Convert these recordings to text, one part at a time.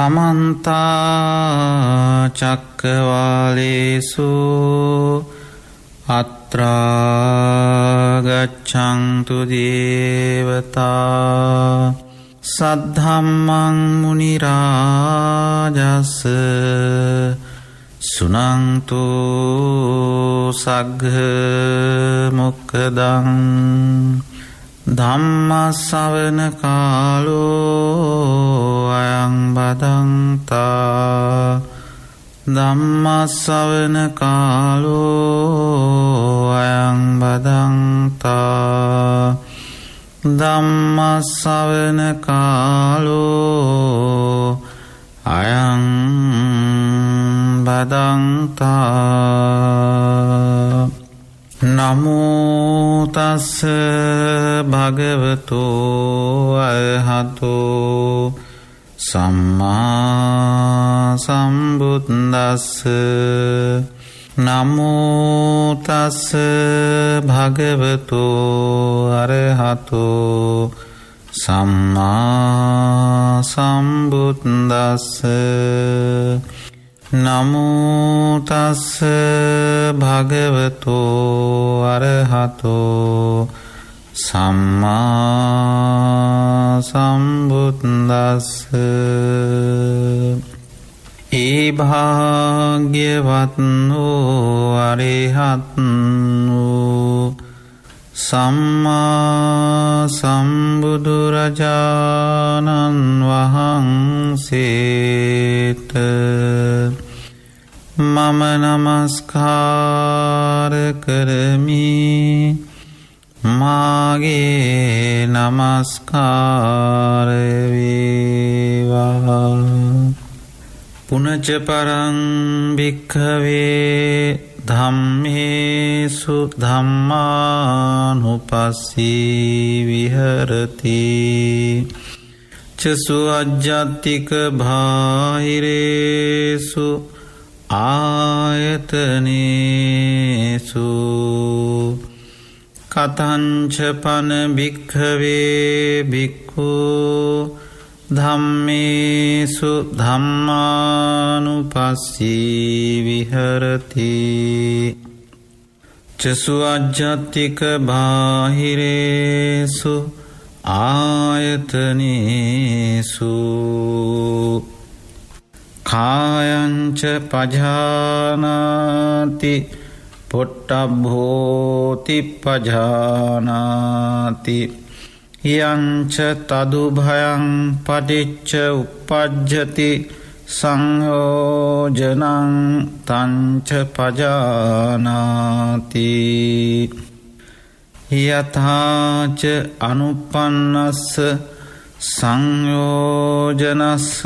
සමන්තා චක්කවාලේසු අත්‍රා ගච්ඡන්තු දේවතා සද්ධම්මං මුනි රාජස් සුනන්තු සග්ග මොක්ඛදං ධම්ම ශ්‍රවණ කාලෝ අයං බදන්තා ධම්ම ශ්‍රවණ කාලෝ අයං බදන්තා ධම්ම ශ්‍රවණ කාලෝ අයං බදන්තා නමෝ තස්ස භගවතෝ අරහතෝ සම්මා සම්බුද්දස්ස නමෝ තස්ස භගවතෝ අරහතෝ සම්මා සම්බුද්දස්ස නමෝ තස්ස භගවතෝ අරහතෝ සම්මා සම්බුද්දස්ස ඒ භාග්‍යවත්නෝ අරහත්නෝ සම්මා සම්බුදුරජාණන් වහන්සේට මම නමස්කාර කරමි මාගේ නමස්කාර වේවා පුනච පරං භික්ඛවේ ධම්මේසු ධම්මානුපස්සී විහෙරති චසු අජ්ජත්තික බාහිරේසු ආයතනේසු කතංච පන භික්ඛවේ භික්ඛු ධම්මේසු ධම්මානුපස්සී විහෙරති චසු අජ්ජත්තික බාහිරේසු ආයතනේසු කායංච පජානාති පොට්ටබ්බෝති පජානාති යංච තදුභයං පටිච්ච උප්පජ්ජති සංයෝජනං තංච පජානාති යථාච අනුපන්නස්ස සංයෝජනස්ස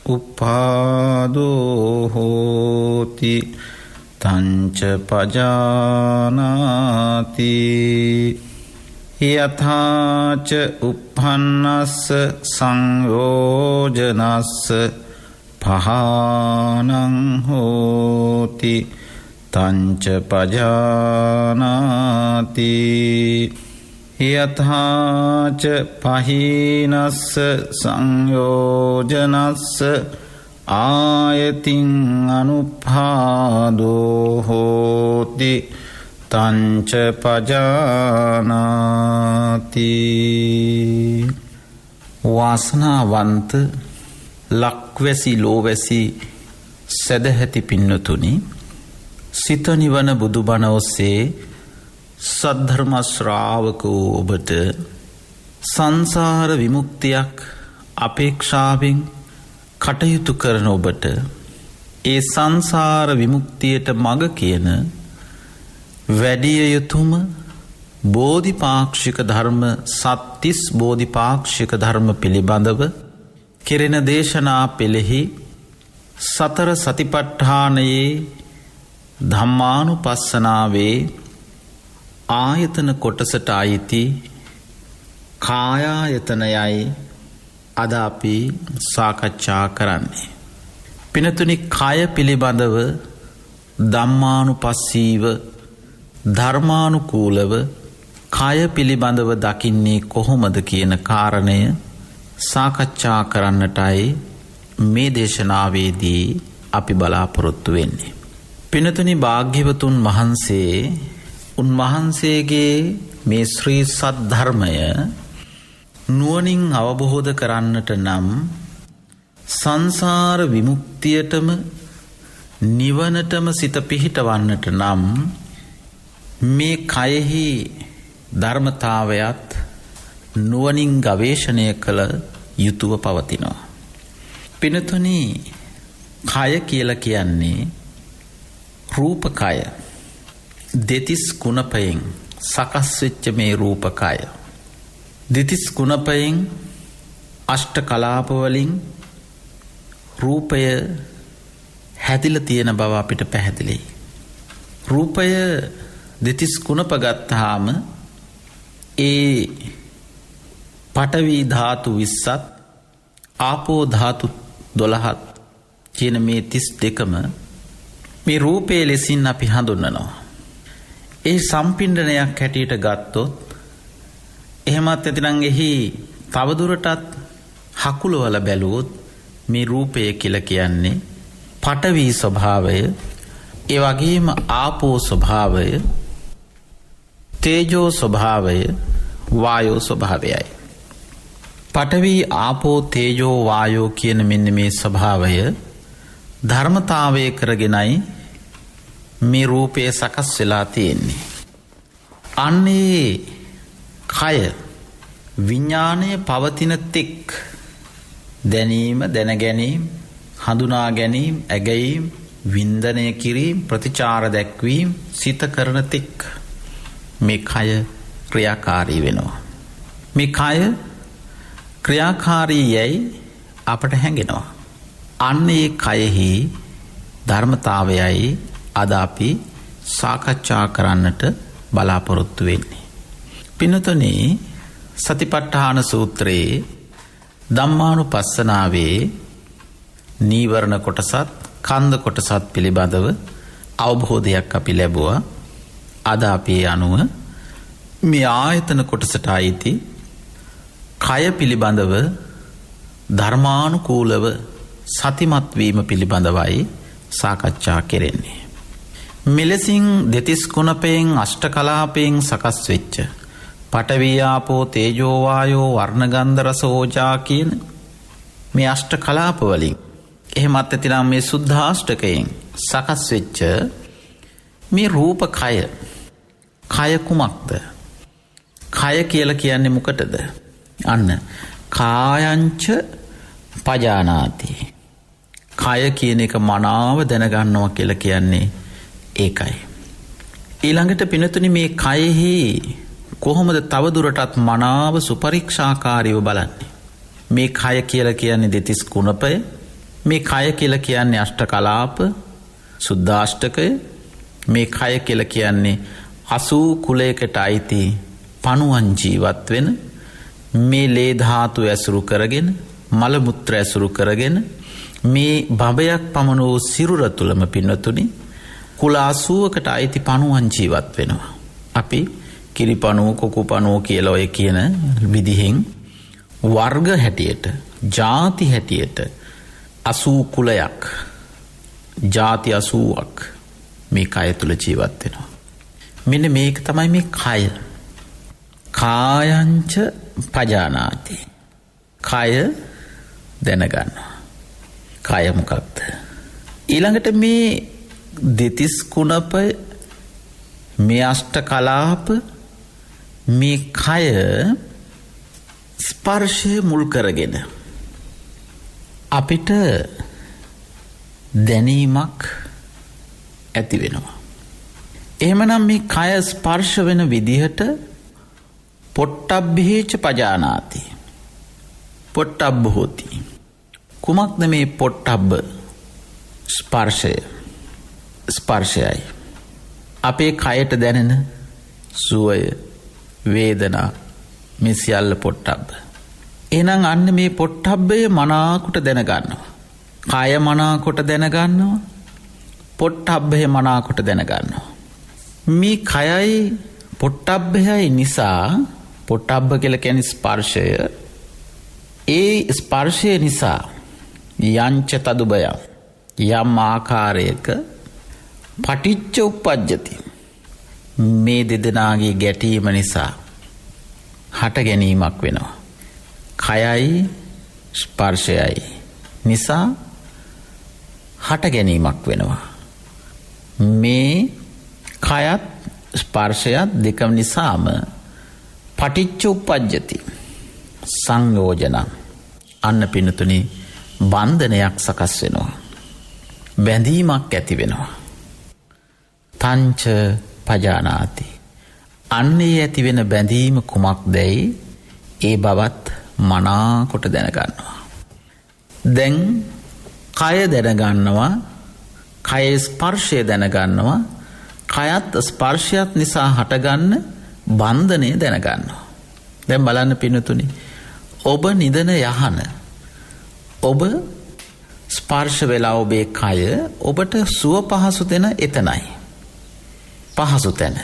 උපාදෝ හෝති තංච පජානාති යථාච උප්පන්නස්ස සංයෝජනස්ස පහානං හෝති තංච පජානාති යථාච පහීනස්ස සංයෝජනස්ස ආයතින් අනුපාදෝ හෝති තංච පජානාති වාසනාවන්ත ලක්වැසි ලෝවැසි සැදැහැති පින්නතුනි සිත නිවන බුදුබණ ඔස්සේ සද්ධර්ම ශ්‍රාවක වූ ඔබට සංසාර විමුක්තියක් අපේක්ෂාවෙන් කටයුතු කරන ඔබට ඒ සංසාර විමුක්තියට මඟ කියන වැඩිය යුතුම බෝධිපාක්ෂික ධර්ම සත්තිස් බෝධිපාක්ෂික ධර්ම පිළිබඳව කෙරෙන දේශනා පෙළෙහි සතර සතිපට්ඨානයේ ධම්මානුපස්සනාවේ ආයතන කොටසට අයිති කායායතනයයි අද අපි සාකච්ඡා කරන්නේ. පිනතුනි කය පිළිබඳව ධම්මානුපස්සීව ධර්මානුකූලව කය පිළිබඳව දකින්නේ කොහොමද කියන කාරණය සාකච්ඡා කරන්නටයි මේ දේශනාවේදී අපි බලාපොරොත්තු වෙන්නේ. පිනතුනි භාග්‍යවතුන් වහන්සේ උන්වහන්සේගේ මේ ශ්‍රී සද්ධර්මය නුවණින් අවබෝධ කරන්නට නම් සංසාර විමුක්තියටම නිවනටම සිත පිහිටවන්නට නම් මේ කයෙහි ධර්මතාවයත් නුවණින් ගවේෂණය කළ යුතුව පවතිනවා. පිනතුනි කය කියලා කියන්නේ රූපකය. දෙතිස් කුණපයෙන් සකස් වෙච්ච මේ රූපකය. දෙතිස් කුණපයෙන් අෂ්ට කලාප වලින් රූපය හැදිලා තියෙන බව අපිට පැහැදිලියි. රූපය දෙතිස් කුණප ගත්තාම ඒ පඨවි ධාතු 20ත් ආපෝ ධාතු 12ත් කියන මේ 32ම මේ රූපයේ ලෙසින් අපි හඳුන්වනවා. ඒ සම්පින්ඩනයක් හැටියට ගත්තොත් එහෙමත් නැතිනම් එහි තවදුරටත් හකුලවල බැලුවොත් මේ රූපය කියලා කියන්නේ පඨවි ස්වභාවය, ඒ වගේම ආපෝ ස්වභාවය, තේජෝ ස්වභාවය, වායෝ ස්වභාවයයි. පඨවි ආපෝ තේජෝ වායෝ කියන මෙන්න මේ ස්වභාවය ධර්මතාවය කරගෙනයි මේ රූපය සකස් වෙලා තියෙන්නේ. අන්නේ කය විඥානය පවතින තෙක් දැනීම, දැනගැනීම, හඳුනා ගැනීම, ඇගීම, වින්දනය කිරීම, ප්‍රතිචාර දැක්වීම සිත කරන තෙක් මේ කය ක්‍රියාකාරී වෙනවා. මේ කය ක්‍රියාකාරී යයි අපට හැඟෙනවා. අන්න ඒ කයෙහි ධර්මතාවයයි අද අපි සාකච්ඡා කරන්නට බලාපොරොත්තු වෙන්නේ. පින්නතුනි සතිපට්ඨාන සූත්‍රයේ ධම්මානුපස්සනාවේ නීවරණ කොටසත් කන්ද කොටසත් පිළිබඳව අවබෝධයක් අපි ලැබුවා. අද අපි අනුව මේ ආයතන කොටසට අයිති කය පිළිබඳව ධර්මානුකූලව සතිමත් වීම පිළිබඳවයි සාකච්ඡා කෙරෙන්නේ. මෙලෙසින් දෙතිස් කුණපයෙන් අෂ්ට කලාපයෙන් සකස් වෙච්ච පඨවි ආපෝ තේජෝ වායෝ වර්ණ ගන්ධ රස ඕජා කියන මේ අෂ්ට කලාප වලින් එහෙමත් නැතිනම් මේ සුද්ධාෂ්ටකයෙන් සකස් වෙච්ච මේ රූප කය. කය කුමක්ද? කය කියලා කියන්නේ මොකටද? අන්න කායංච පජානාති. කය කියන එක මනාව දැනගන්නවා කියලා කියන්නේ ඒකයි. ඊළඟට පිනතුනි මේ කයෙහි කොහොමද තවදුරටත් මනාව සුපරීක්ෂාකාරීව බලන්නේ? මේ කය කියලා කියන්නේ දෙතිස් කුණපය. මේ කය කියලා කියන්නේ අෂ්ට කලාප, සුද්ධාෂ්ටකය. මේ කය කියලා කියන්නේ 80 කුලයකට අයිති පණුවන් ජීවත් වෙන මේ ලේ ධාතු ඇසුරු කරගෙන, මල මුත්‍ර ඇසුරු කරගෙන මේ භවයක් පමණ වූ සිරුර තුලම පින්නතුනි කුල 80කට අයිති පණුවන් ජීවත් වෙනවා. අපි කිරිපණුව, කොකුපණුව කියලා ඔය කියන විදිහෙන් වර්ග හැටියට, ಜಾති හැටියට 80 කුලයක්, ಜಾති 80ක් මේ කය තුල ජීවත් වෙනවා. මෙන්න මේක තමයි මේ කය. කායංච පජානාති. කය දැනගන්නවා. කය මොකක්ද? ඊළඟට මේ දෙතිස් කුණපය, මේ අෂ්ට කලාප, මේ කය ස්පර්ශය මුල් කරගෙන අපිට දැනීමක් ඇති වෙනවා. එහෙමනම් මේ කය ස්පර්ශ වෙන විදිහට පොට්ටබ්බේච පජානාති. පොට්ටබ්බ හෝති. කුමක්ද මේ පොට්ටබ්බ? ස්පර්ශය. ස්පර්ශයයි අපේ කයට දැනෙන සුවය, වේදනා, මේ සියල්ල පොට්ටබ්බ. එහෙනම් අන්න මේ පොට්ටබ්බය මනාකොට දැනගන්නවා. කය මනාකොට දැනගන්නවා. පොට්ටබ්බය මනාකොට දැනගන්නවා. මේ කයයි පොට්ටබ්බයයි නිසා, පොට්ටබ්බ කියලා කියන්නේ ස්පර්ශය. ඒ ස්පර්ශය නිසා යංච තදුබය යම් ආකාරයක පටිච්ච උප්පජ්ජති මේ දෙදෙනාගේ ගැටීම නිසා හට ගැනීමක් වෙනවා. කයයි ස්පර්ශයයි නිසා හට ගැනීමක් වෙනවා. මේ කයත් ස්පර්ශයත් දෙකම නිසාම පටිච්ච උප්පජ්ජති සංයෝජන අන්න පිනතුනි බන්ධනයක් සකස් වෙනවා. බැඳීමක් ඇති වෙනවා. තංච පජානාති අන්නේ ඇති වෙන බැඳීම කුමක්දැයි ඒ බවත් මනාකොට දැනගන්නවා. දැන් කය දැනගන්නවා, කයේ ස්පර්ශය දැනගන්නවා, කයත් ස්පර්ශයත් නිසා හටගන්න බන්ධනය දැනගන්නවා. දැන් බලන්න පින්නතුනි, ඔබ නිදන යහන ඔබ ස්පර්ශ වෙලා ඔබේ කය ඔබට සුව පහසු දෙන එතනයි. පහසු තැන.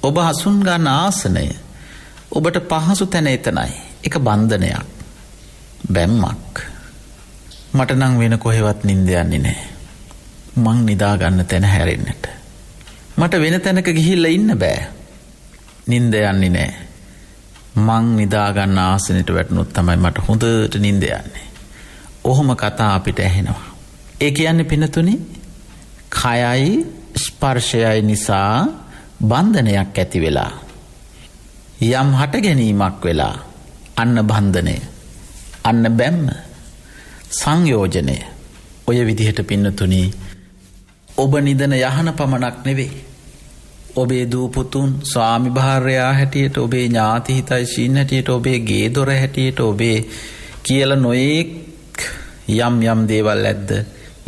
ඔබ හසුන් ගන්න ආසනය ඔබට පහසු තැන එතනයි. එක බන්ධනයක්. බැම්මක්. මට නම් වෙන කොහෙවත් නිින්ද යන්නේ නැහැ. මං නිදා ගන්න තැන හැරෙන්නට. මට වෙන තැනක ගිහිල්ලා ඉන්න බෑ. නිින්ද යන්නේ නැහැ. මං නිදා ගන්න ආසනෙට වැටුනොත් තමයි මට හොඳට නිින්ද යන්නේ. ඔහොම කතා අපිට ඇහෙනවා. ඒ කියන්නේ පිනතුනි කයයි ස්පර්ශයයි නිසා බන්ධනයක් ඇති වෙලා යම් හට ගැනීමක් වෙලා අන්න බන්ධනය අන්න බැම්ම සංයෝජනය ඔය විදිහට පින්නතුනි ඔබ නිදන යහන පමණක් නෙවෙයි ඔබේ දූපුතුන් ස්වාමි භාර්යා හැටියට ඔබේ ඥාති හිතයිශීන් හැටියට ඔබේ ගේ දොර හැටියට ඔබේ කියල නොයෙක් යම් යම් දේවල් ඇද්ද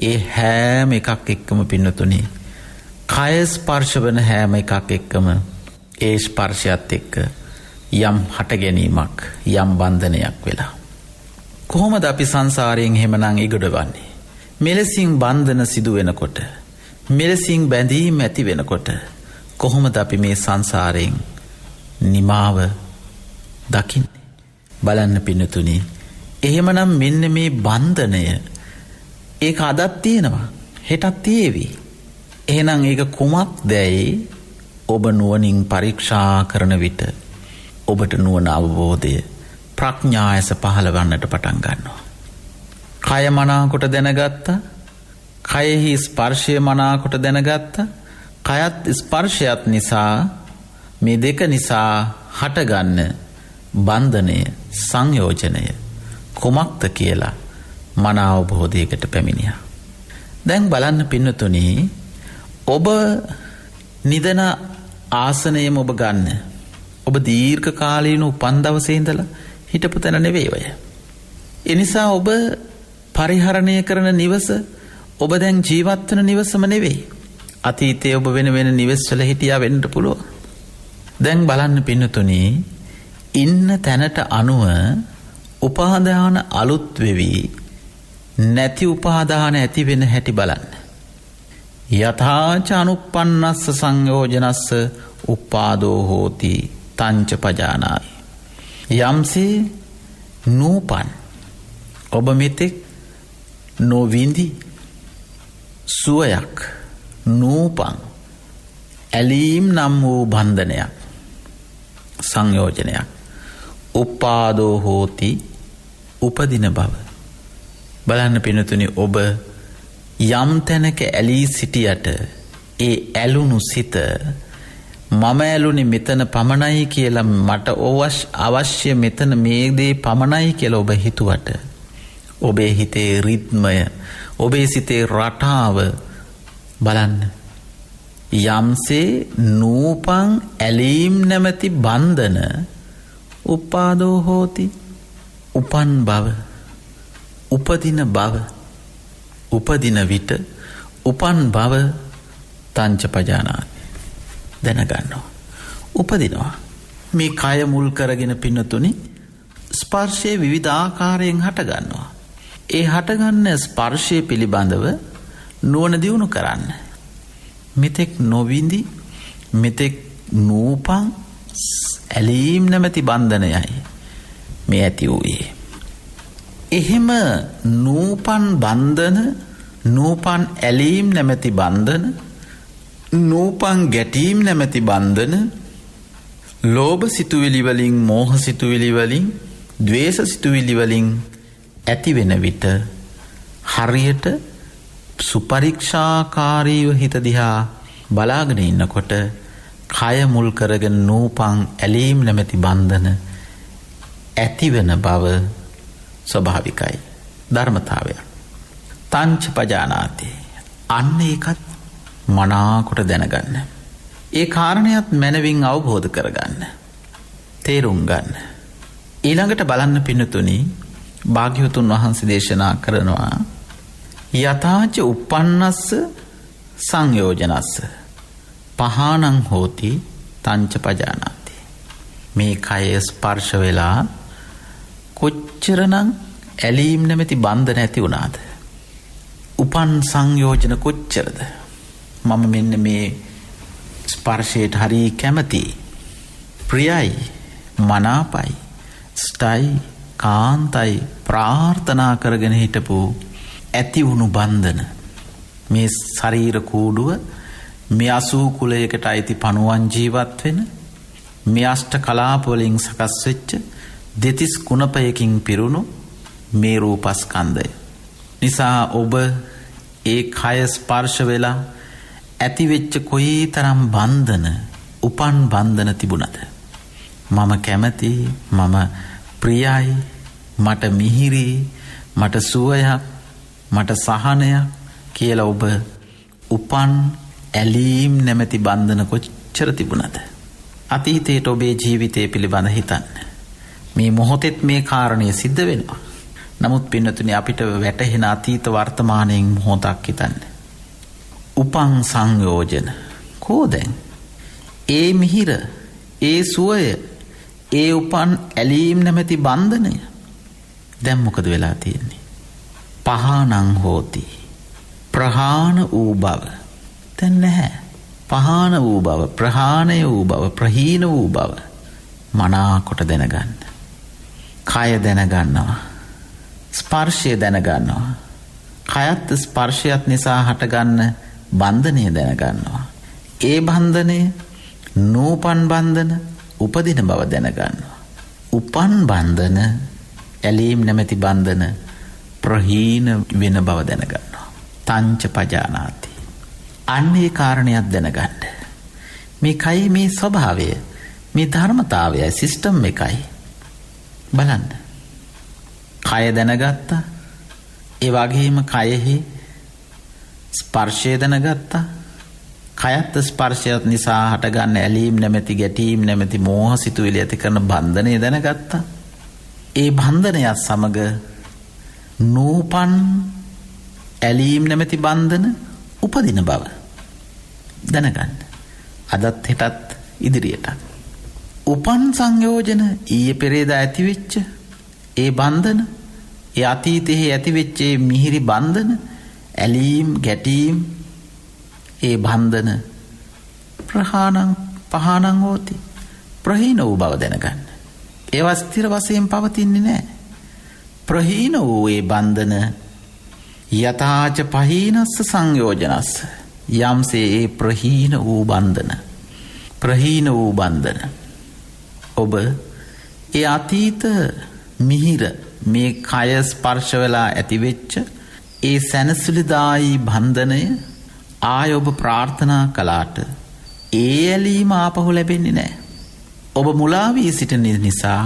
ඒ හැම එකක් එක්කම පින්නතුනි කය ස්පර්ශ වන හැම එකක් එක්කම ඒ ස්පර්ශයත් එක්ක යම් හට ගැනීමක් යම් බන්ධනයක් වෙලා කොහොමද අපි සංසාරයෙන් එහෙමනම් ඉගොඩවන්නේ? මෙලෙසින් බන්ධන සිදු වෙනකොට මෙලෙසින් බැඳීම් ඇති වෙනකොට කොහොමද අපි මේ සංසාරයෙන් නිමාව දකින්නේ? බලන්න පින්නතුනි එහෙමනම් මෙන්න මේ බන්ධනය ඒක අදත් තියෙනවා හෙටත් තියේවි. එහෙනම් ඒක කුමක්දැයි ඔබ නුවණින් පරීක්ෂා කරන විට ඔබට නුවණ අවබෝධය ප්‍රඥායස පහළවන්නට පටන් ගන්නවා. කය මනාකොට දැනගත්තා. කයෙහි ස්පර්ශය මනාකොට දැනගත්තා. කයත් ස්පර්ශයත් නිසා මේ දෙක නිසා හටගන්න බන්ධනය සංයෝජනය කුමක්ද කියලා මන අවබෝධයකට පැමිණියා. දැන් බලන්න පින්නතුනි ඔබ නිදන ආසනයම ඔබ ගන්න. ඔබ දීර්ඝ කාලීන උපන් දවසේ ඉඳලා හිටපු තැන නෙවෙයි ඔය. ඒ නිසා ඔබ පරිහරණය කරන නිවස ඔබ දැන් ජීවත් වෙන නිවසම නෙවෙයි. අතීතයේ ඔබ වෙන වෙන නිවෙස්වල හිටියා වෙන්න පුළුවන්. දැන් බලන්න පින්නතුනි ඉන්න තැනට අනුව උපාදාන අලුත් වෙවි නැති උපාදාන ඇති වෙන හැටි බලන්න. යථාච අනුප්පන්නස්ස සංයෝජනස්ස උපාදෝ හෝති තංච පජානාති. යම්සේ නූපන් ඔබ මෙතෙක් නොවිඳි සුවයක් නූපන් ඇලීම් නම් වූ බන්ධනයක් සංයෝජනයක් උපාදෝ හෝති උපදින බව. බලන්න පිනතුනි ඔබ යම් තැනක ඇලී සිටියට ඒ ඇලුණු සිත මම ඇලුනේ මෙතන පමණයි කියලා මට අවශ්‍ය මෙතන මේ දේ පමණයි කියලා ඔබ හිතුවට ඔබේ හිතේ රිද්මය ඔබේ සිතේ රටාව බලන්න යම්සේ නූපං ඇලීම් නැමැති බන්ධන උපාදෝ හෝති උපන් බව උපදින බව උපදින විට උපන් බව තංච පජානාති දැනගන්නවා. උපදිනවා. මේ කය මුල් කරගෙන පින්නතුනි ස්පර්ශයේ විවිධ ආකාරයෙන් හටගන්නවා. ඒ හටගන්න ස්පර්ශය පිළිබඳව නුවණ දියුණු කරන්න. මෙතෙක් නොවිඳි මෙතෙක් නූපං ඇලීම් නැමැති බන්ධනයයි මේ ඇති වූයේ. එහෙම නූපන් බන්ධන, නූපන් ඇලීම් නැමැති බන්ධන, නූපන් ගැටීම් නැමැති බන්ධන, ලෝභ සිතුවිලි වලින්, මෝහ සිතුවිලි වලින්, ද්වේෂ සිතුවිලි වලින් ඇති වෙන විට හරියට සුපරික්ෂාකාරීව හිත දිහා බලාගෙන ඉන්නකොට කය මුල් කරගෙන නූපන් ඇලීම් නැමැති බන්ධන ඇතිවෙන බව ස්වභාවිකයි, ධර්මතාවයක්. තංච පජානාති, අන්න ඒකත් මනාකොට දැනගන්න. ඒ කාරණයත් මනවින් අවබෝධ කරගන්න, තේරුම් ගන්න. ඊළඟට බලන්න පින්නතුනි, භාග්‍යවතුන් වහන්සේ දේශනා කරනවා යථාච uppannස්ස සංයෝජනස්ස පහානං හෝති තංච පජානාති. මේ කය ස්පර්ශ වෙලා කොච්චරනම් ඇලීම් නැමැති බන්ධන ඇති වුණාද? උපන් සංයෝජන කොච්චරද? මම මෙන්න මේ ස්පර්ශයට හරි කැමතියි, ප්‍රියයි, මනාපයි, ස්ටයි, කාන්තයි ප්‍රාර්ථනා කරගෙන හිටපු ඇති වුණු බන්ධන, මේ ශරීර කූඩුව, මේ 80 කුලයකට අයිති පණුවන් ජීවත් වෙන, මේ අෂ්ට කලාප වලින් සකස් වෙච්ච දෙතිස් කුණපයකින් පිරුණු මේ රූපස්කන්ධය නිසා ඔබ ඒ කය ස්පර්ශ වෙලා ඇති වෙච්ච කොයිතරම් බන්ධන, උපන් බන්ධන තිබුණද? මම කැමති, මම ප්‍රියයි, මට මිහිරි, මට සුවයක්, මට සහනයක් කියලා ඔබ උපන් ඇලීම් නැමැති බන්ධන කොච්චර තිබුණද? අතීතයට ඔබේ ජීවිතය පිළිබඳ හිතන්න. මේ මොහොතෙත් මේ කාරණය සිද්ධ වෙනවා. නමුත් පින්නතුනි, අපිට වැටහෙන අතීත වර්තමානයෙන් මොහොතක් හිතන්න. උපන් සංයෝජන කෝ දැන්? ඒ මිහිර, ඒ සුවය, ඒ උපන් ඇලීම් නැමැති බන්ධනය දැන් මොකද වෙලා තියෙන්නේ? පහානං හෝති, ප්‍රහාණ වූ බව දැන් නැහැ. පහාන වූ බව, ප්‍රහාණය වූ බව, ප්‍රහීන වූ බව මනාකොට දැනගන්න. කය දැනගන්නවා, ස්පර්ශය දැනගන්නවා, කයත් ස්පර්ශයත් නිසා හටගන්න බන්ධනය දැනගන්නවා. ඒ බන්ධනය නූපන් බන්ධන, උපදින බව දැනගන්නවා. උපන් බන්ධන, ඇලීම් නැමැති බන්ධන ප්‍රහීන වෙන බව දැනගන්නවා. තංච පජානාති, අන්නේ කාරණයක් දැනගන්න. මේ කයි, මේ ස්වභාවය, මේ ධර්මතාවයයි, සිස්ටම් එකයි. බලන්න, කය දැනගත්තා, ඒ වගේම කයෙහි ස්පර්ශය දැනගත්තා, කයත් ස්පර්ශයත් නිසා හටගන්න ඇලීම් නැමැති, ගැටීම් නැමැති මෝහ සිතුවිලි ඇති කරන බන්ධනය දැනගත්තා. ඒ බන්ධනයත් සමග නූපන් ඇලීම් නැමැති බන්ධන උපදින බව දැනගන්න. අදත් හෙටත් ඉදිරියටත් උපන් සංයෝජන, ඊයේ පෙරේදා ඇතිවෙච්ච ඒ බන්ධන, ඒ අතීතයේ ඇතිවෙච්ච ඒ මිහිරි බන්ධන, ඇලීම් ගැටීම්, ඒ බන්ධන ප්‍රහාණං පහානං හෝති, ප්‍රහීන වූ බව දැනගන්න. ඒවා ස්ථිර වශයෙන් පවතින්නේ නැහැ. ප්‍රහීන වූ ඒ බන්ධන යථාච පහීනස්ස සංයෝජනස්ස, යම්සේ ඒ ප්‍රහීන වූ බන්ධන, ප්‍රහීන වූ බන්ධන ඔබ ඒ අතීත මිහිර, මේ කය ස්පර්ශ වෙලා ඇතිවෙච්ච ඒ සැනසුලිදායි බන්ධනය ආය ඔබ ප්‍රාර්ථනා කළාට ඒ ඇලීම ආපහු ලැබෙන්නේ නැහැ. ඔබ මුලා වී සිටින නිසා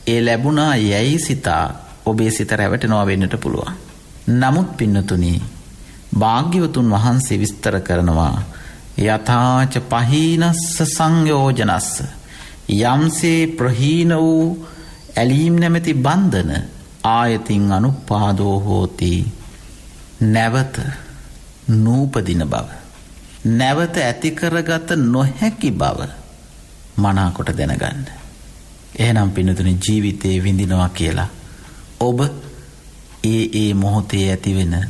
ඒ ලැබුණා යැයි සිතා ඔබේ සිත රැවටෙනවා වෙන්නට පුළුවන්. නමුත් පින්නතුනි, භාග්‍යවතුන් වහන්සේ විස්තර කරනවා යථාච පහීනස්ස සංයෝජනස්ස, යම්සේ ප්‍රහීන වූ ඇලීම් නැමැති බන්ධන ආයතින් අනුපාදෝ හෝති, නැවත නූපදින බව, නැවත ඇති කරගත නොහැකි බව මනාකොට දැනගන්න. එහෙනම් පින්නතුනි, ජීවිතේ විඳිනවා කියලා ඔබ ඒ මොහොතේ ඇතිවෙන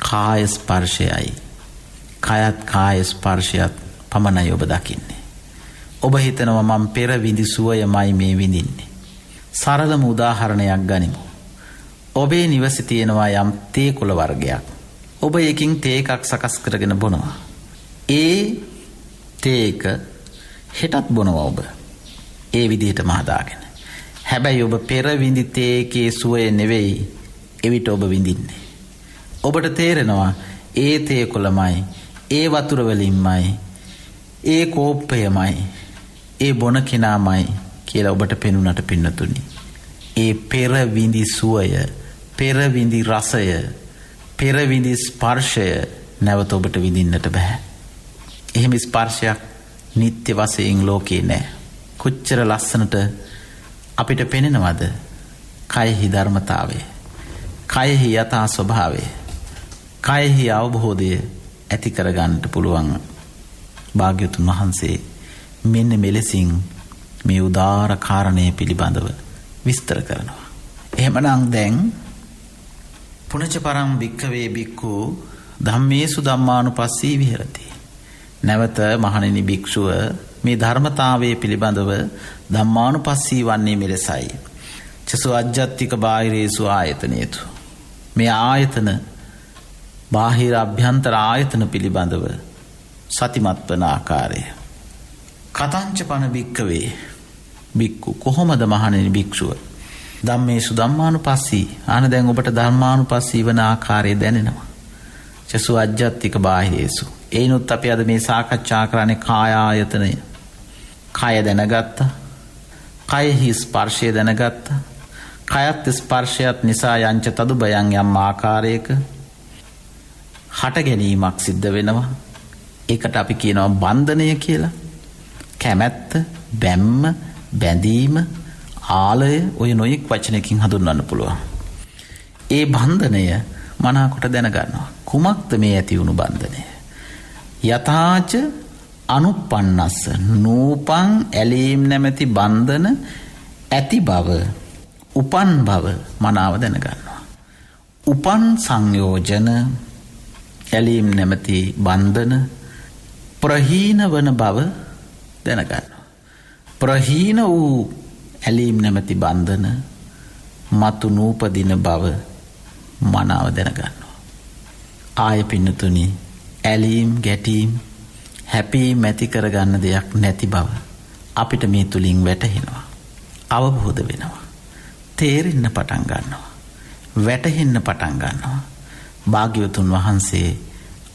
කාය ස්පර්ශයයි, කයත් කාය ස්පර්ශයත් පමණයි ඔබ දකින්නේ. ඔබ හිතනවා මම පෙර විඳි සුවයමයි මේ විඳින්නේ. සරලම උදාහරණයක් ගනිමු. ඔබේ නිවසේ තියෙනවා යම් තේ කොළ වර්ගයක්. ඔබ ඒකින් තේ එකක් සකස් කරගෙන බොනවා. ඒ තේ එක හෙටත් බොනවා ඔබ. ඒ විදිහටම හදාගෙන. හැබැයි ඔබ පෙර විඳි තේ එකේ සුවය නෙවෙයි එවිට ඔබ විඳින්නේ. ඔබට තේරෙනවා ඒ තේ කොළමයි, ඒ වතුර වලින්මයි, ඒ කෝප්පයමයි, ඒ බොන කෙනාමයි කියලා ඔබට පෙනුනට පින්නතුනි. ඒ පෙර විඳි සුවය, පෙර විඳි රසය, පෙර විඳි ස්පර්ශය නැවත ඔබට විඳින්නට බෑ. එහෙම ස්පර්ශයක් නිත්‍ය වශයෙන් ලෝකේ නැහැ. කොච්චර ලස්සනට අපිට පෙනෙනවද? කයෙහි ධර්මතාවය, කයෙහි යථා ස්වභාවය, කයෙහි අවබෝධය ඇති කරගන්නට පුළුවන්. භාග්‍යවතුන් වහන්සේ මෙන්න මෙලෙසින් මේ උදාර කාරණය පිළිබඳව විස්තර කරනවා. එහෙමනම් දැන් පුනච පරං භික්ඛවේ භික්ඛු ධම්මේසු ධම්මානුපස්සී විහෙරති. නැවත මහණෙනි භික්ෂුව මේ ධර්මතාවයේ පිළිබඳව ධම්මානුපස්සී වන්නේ මෙලෙසයි. චසු අජ්ජත්තික බාහිරේසු ආයතනේතු. මේ ආයතන බාහිර අභ්‍යන්තර ආයතන පිළිබඳව සතිමත් වන ආකාරය. කතංච පන භික්ඛවේ භික්ඛු කොහොමද මහණෙනි භික්ෂුව ධම්මේසු ධම්මානුපස්සී ආන දැන් ඔබට ධර්මානුපස්සී වන ආකාරය දැනෙනවා. චසු අජ්ජත්තික බාහිරේසු. ඒනොත් අපි අද මේ සාකච්ඡා කරන්නේ කාය ආයතනය. කය දැනගත්තා. කයෙහි ස්පර්ශය දැනගත්තා. කයත් ස්පර්ශයත් නිසා යංච තදුබයං යම් ආකාරයක හට ගැනීමක් සිද්ධ වෙනවා. ඒකට අපි කියනවා බන්ධනය කියලා. කැමැත්ත, බැම්ම, බැඳීම, ආලය ඔය නොයෙක් වචනකින් හඳුන්වන්න පුළුවන්. ඒ බන්ධනය මනාකොට දැනගන්නවා. කුමක්ද මේ ඇති වුණු බන්ධනය? යථාච අනුප්පන්නස්ස නූපං ඇලීම් නැමැති බන්ධන ඇති බව, උපන් බව මනාව දැනගන්නවා. උපන් සංයෝජන ඇලීම් නැමැති බන්ධන ප්‍රහීන වන බව දැනගන්නවා. ප්‍රහීන වූ ඇලීම් නැමැති බන්ධන මතු නූපදින බව මනාව දැනගන්නවා. ආය පින්නතුනි ඇලීම් ගැටීම් හැපීම් ඇති කරගන්න දෙයක් නැති බව අපිට මේ තුලින් වැටහෙනවා. අවබෝධ වෙනවා. තේරෙන්න පටන් ගන්නවා. වැටහෙන්න පටන් ගන්නවා. භාග්‍යවතුන් වහන්සේ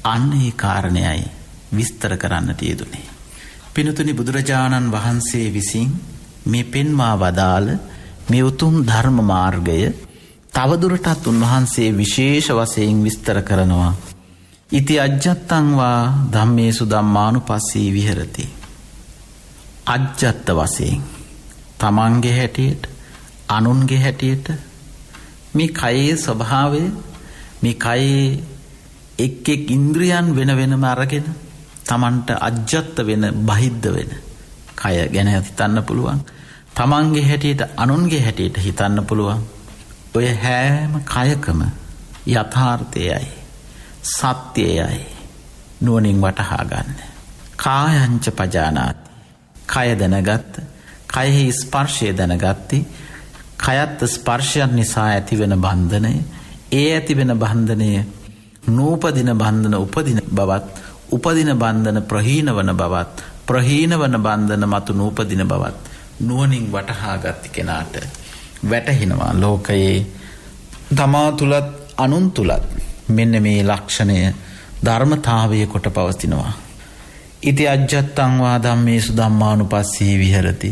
අන්න ඒ කාරණයයි විස්තර කරන්නට යෙදුනේ. පින්තුනි බුදුරජාණන් වහන්සේ විසින් මේ පෙන්වා වදාළ මේ උතුම් ධර්ම මාර්ගය තවදුරටත් උන්වහන්සේ විශේෂ වශයෙන් විස්තර කරනවා. ඉති අජ්ජත්තං වා ධම්මේසු ධම්මානුපස්සී විහෙරති. අජ්ජත්ත වශයෙන් තමන්ගේ හැටියට, අනුන්ගේ හැටියට මේ කයේ ස්වභාවය, මේ කයේ එක් එක් ඉන්ද්‍රියන් වෙන වෙනම අරගෙන තමන්ට අජ්ජත්ත වෙන, බහිද්ද වෙන කය ගැන හිතන්න පුළුවන්. තමන්ගේ හැටියට, අනුන්ගේ හැටියට හිතන්න පුළුවන්. ඔය හැම කයකම යථාර්ථයයි, සත්‍යයයි නුවණින් වටහා ගන්න. කායංච පජානාති. කය දැනගත්ත, කයෙහි ස්පර්ශය දැනගatti, කයත් ස්පර්ශයන් නිසා ඇතිවෙන බන්ධනය, ඒ ඇතිවෙන බන්ධනය නූපදින බන්ධන උපදින බවත්, උපදින බන්ධන ප්‍රහීන වන බවත්, ප්‍රහීන වන බන්ධන මතු නූපදින බවත් නුවණින් වටහා ගත්ත කෙනාට වැටහෙනවා ලෝකයේ තමා තුලත් අනුන් තුලත් මෙන්න මේ ලක්ෂණය ධර්මතාවය කොට පවතිනවා. ඉති අජ්ජත්තං වා ධම්මේසු ධම්මානුපස්සී විහෙරති.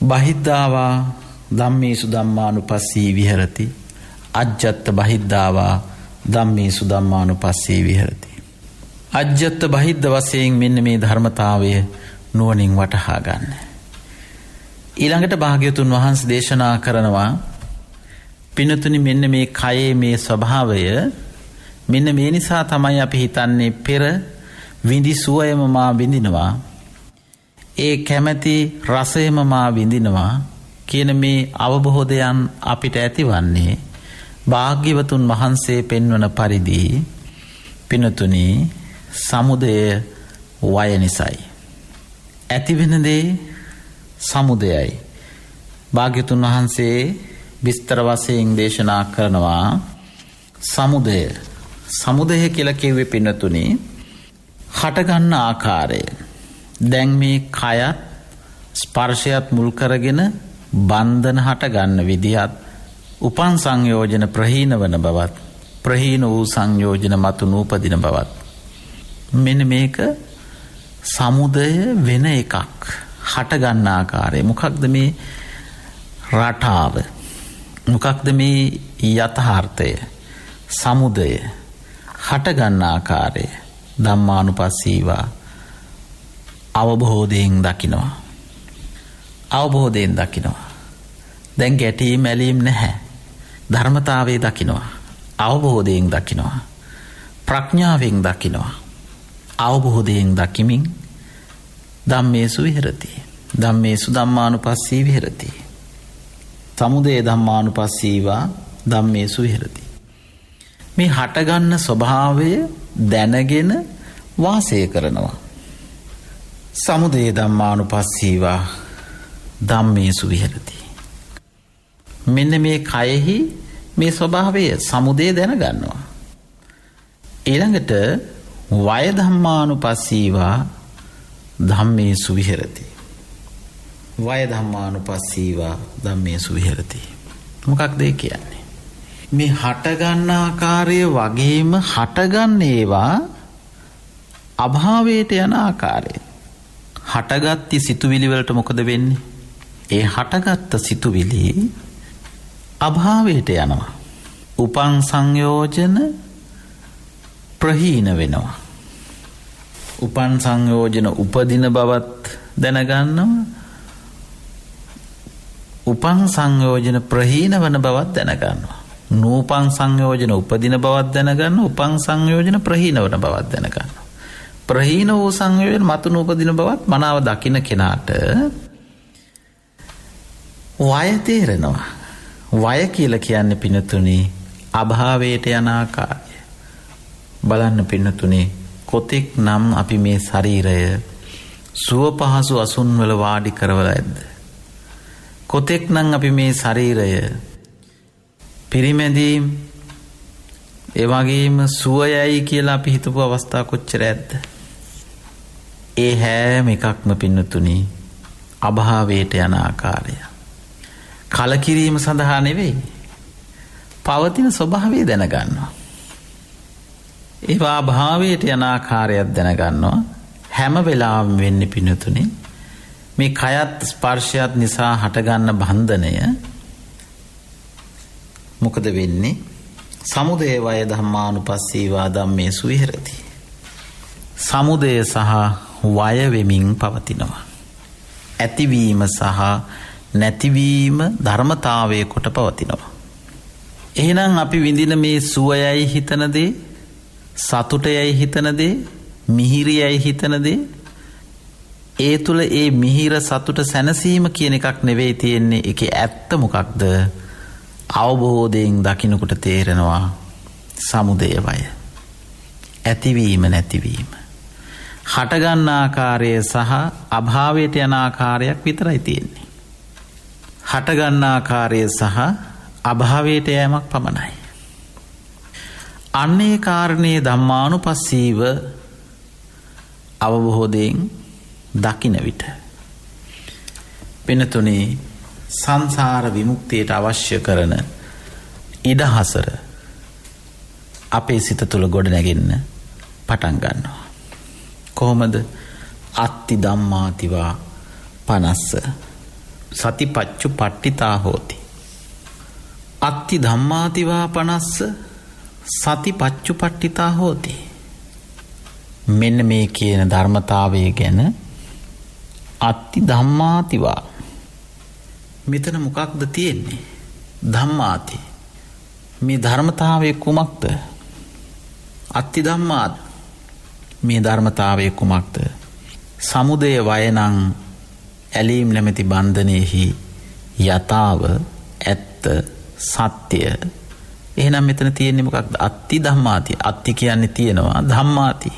බහිද්ධාවා ධම්මේසු ධම්මානුපස්සී විහෙරති. අජ්ජත්ත බහිද්ධාවා ධම්මේසු ධම්මානුපස්සී විහෙරති. අජ්ජත්ත බහිද්ධ වශයෙන් මෙන්න මේ ධර්මතාවය නුවණින් වටහා ගන්න. ඊළඟට භාග්‍යවතුන් වහන්සේ දේශනා කරනවා පිනතුනි මෙන්න මේ කයේ මේ ස්වභාවය මෙන්න මේ නිසා තමයි අපි හිතන්නේ පෙර විඳි සුවයම මා විඳිනවා, ඒ කැමැති රසයම මා විඳිනවා කියන මේ අවබෝධයන් අපිට ඇතිවන්නේ භාග්‍යවතුන් වහන්සේ පෙන්වන පරිදි පිනතුනි සමුදය වය නිසයි. ඇතිවෙන දේ සමුදයයි. භාග්‍යවතුන් වහන්සේ විස්තර වශයෙන් දේශනා කරනවා සමුදය. සමුදය කියලා කිව්වේ පින්නතුනි හටගන්න ආකාරය. දැන් මේ කයත් ස්පර්ශයත් මුල් කරගෙන බන්ධන හටගන්න විදිහත් උපන් සංයෝජන ප්‍රහීන වන බවත් ප්‍රහීන වූ සංයෝජන මතු නූපදින බවත් මෙන්න මේක සමුදය වෙන එකක්. හටගන්න ආකාරය මොකක්ද මේ රටාව, මොකක්ද මේ යථාර්ථය? සමුදය හටගන්න ආකාරය ධම්මානුපස්සීවා අවබෝධයෙන් දකිනවා. අවබෝධයෙන් දකිනවා. දැන් ගැටීම් ඇලීම් නැහැ. ධර්මතාවයේ දකිනවා. අවබෝධයෙන් දකිනවා. ප්‍රඥාවෙන් දකිනවා. අවබෝධයෙන් දකිමින් ධම්මේසු විහෙරති. ධම්මේසු ධම්මානුපස්සී විහෙරති. සමුදය ධම්මානුපස්සීවා ධම්මේසු විහෙරති. මේ හටගන්න ස්වභාවය දැනගෙන වාසය කරනවා. සමුදය ධම්මානුපස්සීවා ධම්මේසු විහෙරති. මෙන්න මේ කයෙහි මේ ස්වභාවය සමුදය දැනගන්නවා. ඊළඟට වය ධම්මානුපස්සීවා ධම්මේසු විහෙරති. වය ධම්මානුපස්සීවා ධම්මේසු විහෙරති. මොකක්ද ඒ කියන්නේ? මේ හටගන්න ආකාරය වගේම හටගන්න ඒවා අභාවයට යන ආකාරය. හටගත්ති සිතුවිලි වලට මොකද වෙන්නේ? ඒ හටගත්ත සිතුවිලි අභාවයට යනවා. උපං සංයෝජන ප්‍රහීන වෙනවා. උපන් සංයෝජන උපදින බවත් දැනගන්නවා. උපං සංයෝජන ප්‍රහීන වන බවත් දැනගන්නවා. නූපං සංයෝජන උපදින බවත් දැනගන්නවා. උපං සංයෝජන ප්‍රහීන වන බවත් දැනගන්නවා. ප්‍රහීන වූ සංයෝජන මතු නූපදින බවත් මනාව දකින්න කෙනාට වය තේරෙනවා. වය කියලා කියන්නේ පින්නතුනි අභාවයට යන ආකාරය. බලන්න පින්නතුනි කොතෙක් නම් අපි මේ ශරීරය සුව පහසු අසුන් වල වාඩි කරවලා ඇද්ද? කොතෙක් නම් අපි මේ ශරීරය පිරිමැදීම් ඒ වගේම සුවයයි කියලා අපි හිතපු අවස්ථා කොච්චර ඇද්ද? ඒ හැම එකක්ම පින්නතුනි අභාවයට යන ආකාරය. කලකිරීම සඳහා නෙවෙයි, පවතින ස්වභාවය දැනගන්නවා. ඒවා භාවයට යන ආකාරයක් දැනගන්නවා. හැම වෙලාවෙම වෙන්නේ පින්නතුනි මේ කයත් ස්පර්ශයත් නිසා හටගන්න බන්ධනය මොකද වෙන්නේ? සමුදය වය ධම්මානුපස්සීවා ධම්මේසු විහෙරති. සමුදය සහ වය වෙමින් පවතිනවා. ඇතිවීම සහ නැතිවීම ධර්මතාවයේ කොට පවතිනවා. එහෙනම් අපි විඳින මේ සුවයයි හිතන දේ, සතුටයයි හිතන දේ, මිහිරියයි හිතන දේ, ඒ තුල ඒ මිහිර සතුට සැනසීම කියන එකක් නෙවෙයි තියෙන්නේ. ඒකේ ඇත්ත මොකක්ද? අවබෝධයෙන් දකින්නකොට තේරෙනවා සමුදය වය. ඇතිවීම නැතිවීම. හටගන්න ආකාරය සහ අභාවයට යන ආකාරයක් විතරයි තියෙන්නේ. හටගන්න ආකාරය සහ අභාවයට යෑමක් පමණයි. අන්නේ කාරණේ ධම්මානුපස්සීව අවබෝධයෙන් දකින විට පින්නතුනේ සංසාර විමුක්තියට අවශ්‍ය කරන ඉඩහසර අපේ සිත තුළ ගොඩ නැගෙන්න පටන් ගන්නවා. කොහොමද? අත්ති ධම්මාතිවා පනස්ස සතිපච්චු පට්ඨිතා හෝති. අත්ති ධම්මාතිවා පනස්ස සතිපච්චු පට්ඨිතා හෝති. මෙන්න මේ කියන ධර්මතාවය ගැන අත්ති ධම්මාතිවා. මෙතන මොකක්ද තියෙන්නේ? ධම්මාති. මේ ධර්මතාවය කුමක්ද? අත්ති ධම්මාත්. මේ ධර්මතාවය කුමක්ද? සමුදය වයනං ඇලීම් නැමැති බන්ධනයෙහි යථාව ඇත්ත සත්‍ය. එහෙනම් මෙතන තියෙන්නේ මොකක්ද? අත්ති ධම්මාති. අත්ති කියන්නේ තියෙනවා, ධම්මාති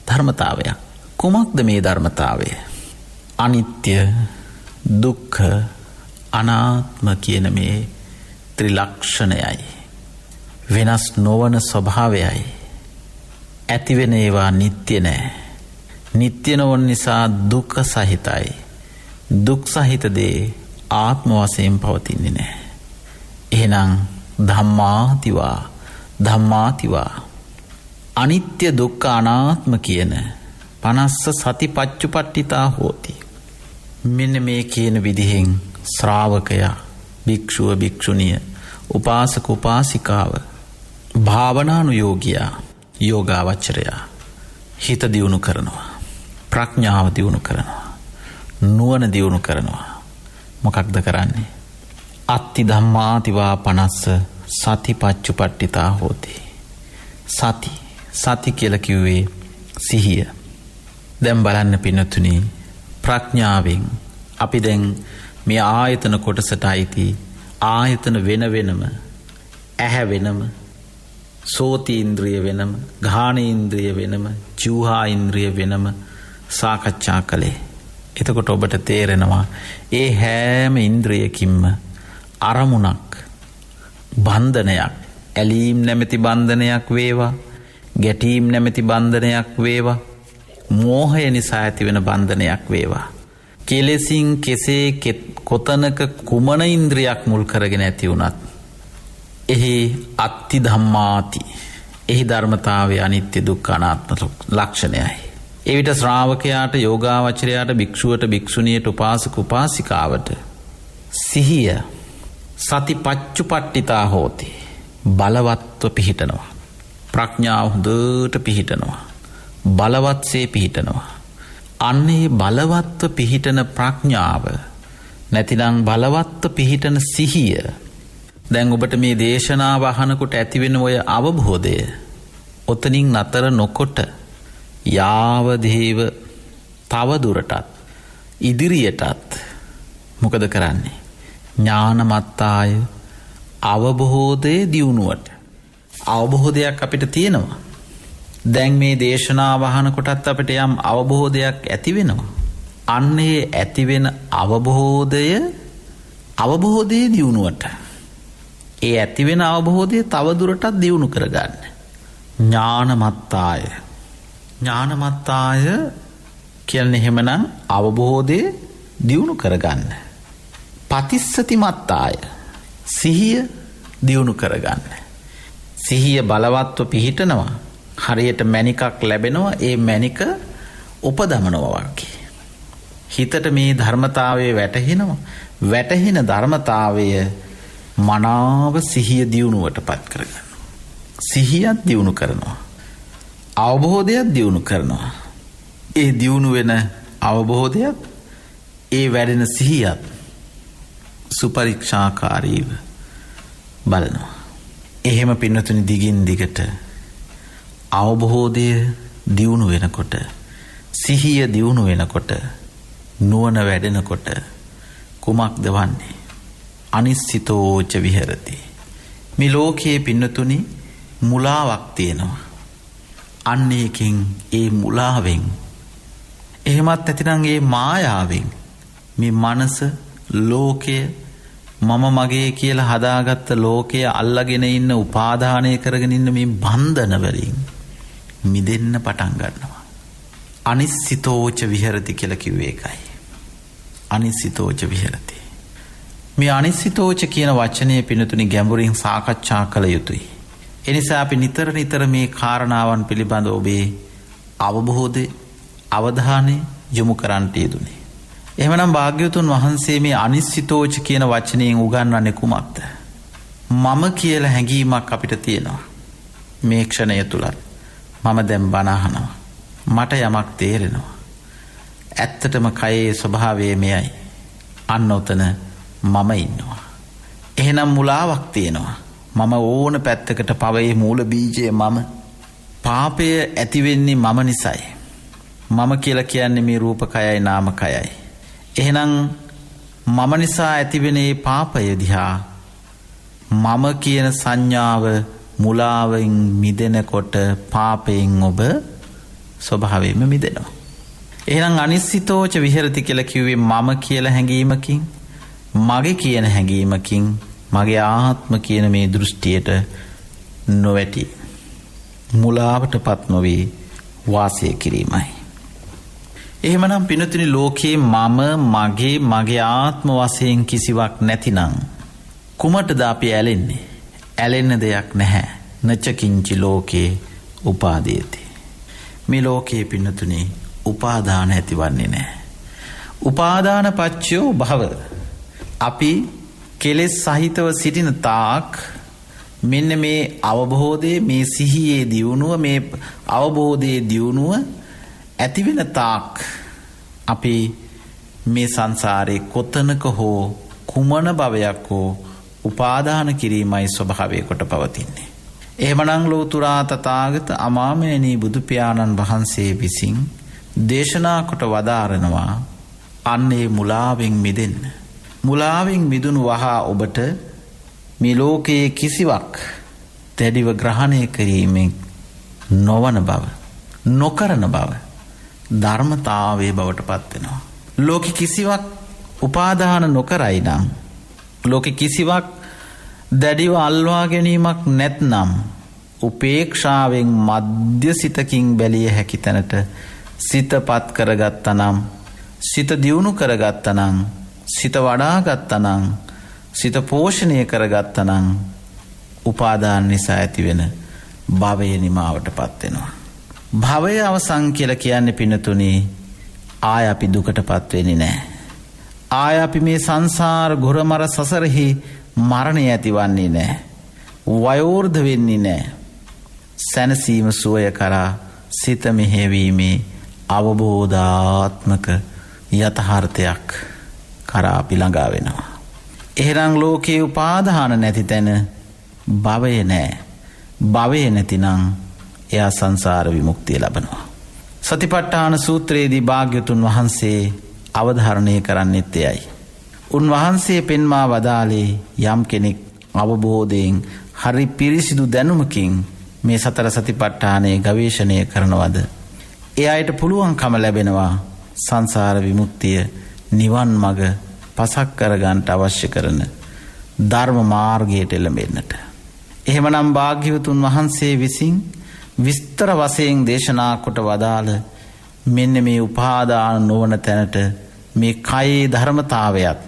ධර්මතාවයක්. කුමක්ද මේ ධර්මතාවය? අනිත්‍ය, දුක්ඛ, අනාත්ම කියන මේ ත්‍රිලක්ෂණයයි. වෙනස් නොවන ස්වභාවයයි. ඇතිවෙන ඒවා නිත්‍ය නෑ. නිත්‍ය නොවන නිසා දුක සහිතයි. දුක් සහිත දේ ආත්ම වශයෙන් පවතින්නේ නෑ. එහෙනම් ධම්මාතිවා අනිත්‍ය දුක්ඛ අනාත්ම කියන පනස්ස සතිපච්චුපට්ඨිතා හෝති. මෙන්න මේ කියන විදිහෙන් ශ්‍රාවකයා, භික්ෂුව, භික්ෂුණිය, උපාසක උපාසිකාව, භාවනානුයෝගියා, යෝගාවචරයා හිත දියුණු කරනවා. ප්‍රඥාව දියුණු කරනවා. නුවණ දියුණු කරනවා. මොකක්ද කරන්නේ? අත්ති ධම්මාතිවා පනස්ස සතිපච්චුපට්ඨිතා හෝති. සති කියලා කිව්වේ සිහිය. දැන් බලන්න පින්නතුනි, ප්‍රඥාවෙන් අපි දැන් මේ ආයතන කොටසට අයිති ආයතන වෙන වෙනම, ඇහැ වෙනම, සෝති ඉන්ද්‍රිය වෙනම, ගාහන ඉන්ද්‍රිය වෙනම, ජීවහා ඉන්ද්‍රිය වෙනම සාකච්ඡා කළේ. එතකොට ඔබට තේරෙනවා ඒ හැම ඉන්ද්‍රියකින්ම අරමුණක්, බන්ධනයක්, ඇලීම් නැමැති බන්ධනයක් වේවා, ගැටීම් නැමැති බන්ධනයක් වේවා, මෝහය නිසා ඇතිවෙන බන්ධනයක් වේවා, කෙලෙසින් කෙසේ කොතනක කුමන ඉන්ද්‍රියක් මුල් කරගෙන ඇති වුණත් එහි අත්ති ධම්මාති, එහි ධර්මතාවය අනිත්‍ය දුක්ඛ අනාත්ම ලක්ෂණයයි. එවිට ශ්‍රාවකයාට, යෝගාවචරයාට, භික්ෂුවට, භික්ෂුණියට, උපාසක උපාසිකාවට සිහිය සතිපච්චුපට්ඨිතා හෝති, බලවත්ව පිහිටනවා. ප්‍රඥාව හොඳට පිහිටනවා. බලවත්සේ පිහිටනවා. අන්නේ බලවත්ව පිහිටන ප්‍රඥාව නැතිනම් බලවත්ව පිහිටන සිහිය, දැන් ඔබට මේ දේශනාව අහනකොට ඇතිවෙන ඔය අවබෝධය ඔතනින් නතර නොකොට යාවදේව තව දුරටත් ඉදිරියටත් මොකද කරන්නේ? ඥානමත්තාය අවබෝධයේ දියුණුවට. අවබෝධයක් අපිට තියෙනවා. දැන් මේ දේශනාව අහනකොටත් අපිට යම් අවබෝධයක් ඇති වෙනවා. අන්නේ ඇතිවෙන අවබෝධයේ දියුණුවට, ඒ ඇතිවෙන අවබෝධය තව දුරටත් දියුණු කරගන්න. ඥානමත්තාය කියන්නේ එහෙමනම් අවබෝධය දියුණු කරගන්න. පතිස්සති මත්තාය, සිහිය දියුණු කරගන්න. සිහිය බලවත්ව පිහිටනවා. හරියට මණිකක් ලැබෙනවා, ඒ මණික උපදමනවා වගේ. හිතට මේ ධර්මතාවය වැටහෙනවා. වැටහෙන ධර්මතාවය මනාව සිහිය දියුණුවට පත් කරගන්නවා. සිහියත් දියුණු කරනවා. අවබෝධයත් දියුණු කරනවා. ඒ දියුණු වෙන අවබෝධයත්, ඒ වැඩෙන සිහියත් සුපරික්ෂාකාරීව බලනවා. එහෙම පින්නතුනි දිගින් දිගට අවබෝධය දියුණු වෙනකොට, සිහිය දියුණු වෙනකොට, නුවණ වැඩෙනකොට කුමක්ද වන්නේ? අනිස්සිතෝච විහෙරති. මේ ලෝකයේ පින්නතුනි මුලාවක් තියෙනවා. අන්න ඒකෙන්, ඒ මුලාවෙන්, එහෙමත් නැතිනම් ඒ මායාවෙන් මේ මනස, ලෝකය, මම මගේ කියලා හදාගත්ත ලෝකය අල්ලගෙන ඉන්න, උපාදානය කරගෙන ඉන්න මේ බන්ධන වලින් මිදෙන්න පටන් ගන්නවා. අනිස්සිතෝච විහෙරති කියලා කිව්වේ ඒකයි. අනිස්සිතෝච විහෙරති. මේ අනිස්සිතෝච කියන වචනය පින්නතුනි ගැඹුරින් සාකච්ඡා කළ යුතුයි. එනිසා අපි නිතර මේ කාරණාවන් පිළිබඳ ඔබේ අවබෝධය, අවධානය යොමු කරන්නට යෙදුනේ. එහෙමනම් භාග්‍යවතුන් වහන්සේ මේ අනිස්සිතෝච කියන වචනයෙන් උගන්වන්නේ කුමක්ද? මම කියලා හැඟීමක් අපිට තියෙනවා. මේ ක්ෂණය තුලත් මම දැන් බණ අහනවා. මට යමක් තේරෙනවා. ඇත්තටම කයේ ස්වභාවය මෙයයි. අන්න උතන මම ඉන්නවා. එහෙනම් මුලාවක් තියෙනවා. මම ඕන පැත්තකට පවයේ මූල බීජය මම. පාපය ඇති වෙන්නේ මම නිසායි. මම කියලා කියන්නේ මේ රූප කයයි නාම කයයි. එහෙනම් මම නිසා ඇතිවෙන මේ පාපය දිහා මම කියන සංඥාව මුලාවෙන් මිදෙනකොට පාපයෙන් ඔබ ස්වභාවයෙන්ම මිදෙනවා. එහෙනම් අනිස්සිතෝච විහෙරති කියලා කිව්වේ මම කියලා හැඟීමකින්, මගේ කියන හැඟීමකින් මගේ ආත්ම කියන මේ දෘෂ්ටියට නොවැටි මුලාවටපත් නොවී වාසය කිරීමයි. එහෙමනම් පිනතුනි ලෝකේ මගේ ආත්ම වශයෙන් කිසිවක් නැතිනම් කුමටද අපි ඇලෙන්නේ? ඇලෙන්න දෙයක් නැහැ. නචකින්චි ලෝකේ උපාදීයති. මේ ලෝකේ පිනතුනි උපාදාන ඇතිවන්නේ නැහැ. උපාදාන පච්චයෝ භව. අපි කෙලෙස් සහිතව සිටින තාක් මෙන්න මේ අවබෝධයේ මේ සිහියේ දියුණුව මේ අවබෝධයේ දියුණුව ඇති වෙන තාක් අපි මේ සංසාරේ කොතනක හෝ කුමන භවයක් හෝ උපාදාන කිරීමයි ස්වභාවය කොට පවතින්නේ. එහෙමනම් ලෝතුරා තථාගත අමාමෑණී බුදු පියාණන් වහන්සේ විසින් දේශනා කොට වදාරනවා අන්නේ මුලාවෙන් මිදෙන්න. මුලාවෙන් මිදුණු වහා ඔබට මේ ලෝකයේ කිසිවක් දැඩිව ග්‍රහණය කිරීමෙන් නොවන බව, නොකරන බව ධර්මතාවයේ බවට පත් වෙනවා. ලෝකෙ කිසිවක් උපාදාන නොකරයි නම්, ලෝකෙ කිසිවක් දැඩිව අල්වා ගැනීමක් නැත්නම් උපේක්ෂාවෙන් මධ්‍යසිතකින් බැලිය හැකි තැනට සිතපත් කරගත්තා නම්, සිත දියුණු කරගත්තා නම්, සිත වඩා ගත්තා නම්, සිත පෝෂණය කරගත්තා නම් උපාදාන නිසා ඇතිවෙන භවයේ නිමාවටපත් වෙනවා. භවය අවසන් කියලා කියන්නේ පිනතුනි ආය අපි දුකටපත් වෙන්නේ නැහැ. ආය අපි මේ සංසාර ගොරමර සසරෙහි මරණය ඇතිවන්නේ නැහැ. වයෝවෘද්ධ වෙන්නේ නැහැ. සැනසීම සුවය කරා සිත මෙහෙවීමේ අවබෝධාත්මක යථාර්ථයක් කරා අපි ළඟා වෙනවා. එහෙනම් ලෝකේ උපාදාන නැති තැන භවය නැහැ. භවය නැතිනම් එයා සංසාර විමුක්තිය ලබනවා. සතිපට්ඨාන සූත්‍රයේදී භාග්‍යවතුන් වහන්සේ අවධාරණය කරන්නෙත් එයයි. උන්වහන්සේ පෙන්වා වදාළේ යම් කෙනෙක් අවබෝධයෙන් හරි පිරිසිදු දැනුමකින් මේ සතර සතිපට්ඨානයේ ගවේෂණය කරනවද, එයාට පුළුවන්කම ලැබෙනවා සංසාර විමුක්තිය නිවන් මඟ පසක් කරගන්නට අවශ්‍ය කරන ධර්ම මාර්ගයට එළඹෙන්නට. එහෙමනම් භාග්‍යවතුන් වහන්සේ විසින් විස්තර වශයෙන් දේශනා කොට වදාළ මෙන්න මේ උපාදාන නොවන තැනට මේ කයේ ධර්මතාවයත්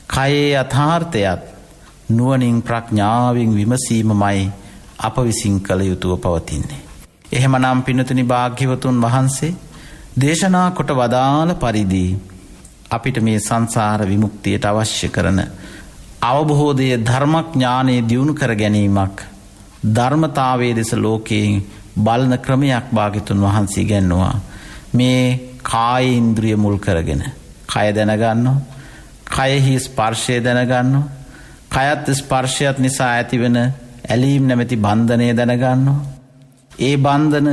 කයේ යථාර්ථයත් නුවණින් ප්‍රඥාවෙන් විමසීමමයි අප විසින් කළ යුතුව පවතින්නේ. එහෙමනම් පින්තුනි භාග්‍යවතුන් වහන්සේ දේශනා කොට වදාළ පරිදි අපිට මේ සංසාර විමුක්තියට අවශ්‍ය කරන අවබෝධයේ ධර්මඥානයේ දියුණු කර ගැනීමක්, ධර්මතාවයේ දෙස ලෝකයෙන් බලන ක්‍රමයක් භාග්‍යවතුන් වහන්සේ ඉගැන්වුවා. මේ කාය ඉන්ද්‍රිය මුල් කරගෙන කය දැනගන්නවා, කයෙහි ස්පර්ශය දැනගන්නවා, කයත් ස්පර්ශයත් නිසා ඇතිවෙන ඇලීම් නැමැති බන්ධනය දැනගන්නවා. ඒ බන්ධන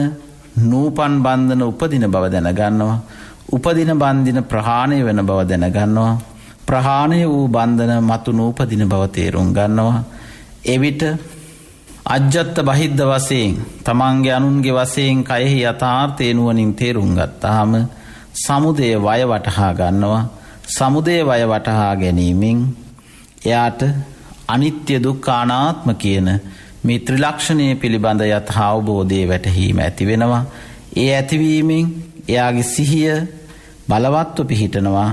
නූපන් බන්ධන උපදින බව දැනගන්නවා. උපදින බන්ධන ප්‍රහාණය වෙන බව දැනගන්නවා. ප්‍රහාණය වූ බන්ධන මතු නූපදින බව තේරුම් ගන්නවා. එවිට අජ්ජත්ත බහිද්ධ වශයෙන් තමන්ගේ අනුන්ගේ වශයෙන් කයෙහි යථාර්ථය නුවණින් තේරුම් ගත්තාම සමුදය වය වටහා ගන්නවා. සමුදය වය වටහා ගැනීමෙන් එයාට අනිත්‍ය දුක්ඛ අනාත්ම කියන මේ ත්‍රිලක්ෂණය පිළිබඳ යථා අවබෝධයේ වැටහීම ඇති වෙනවා. ඒ ඇතිවීමෙන් එයාගේ සිහිය බලවත්ව පිහිටනවා.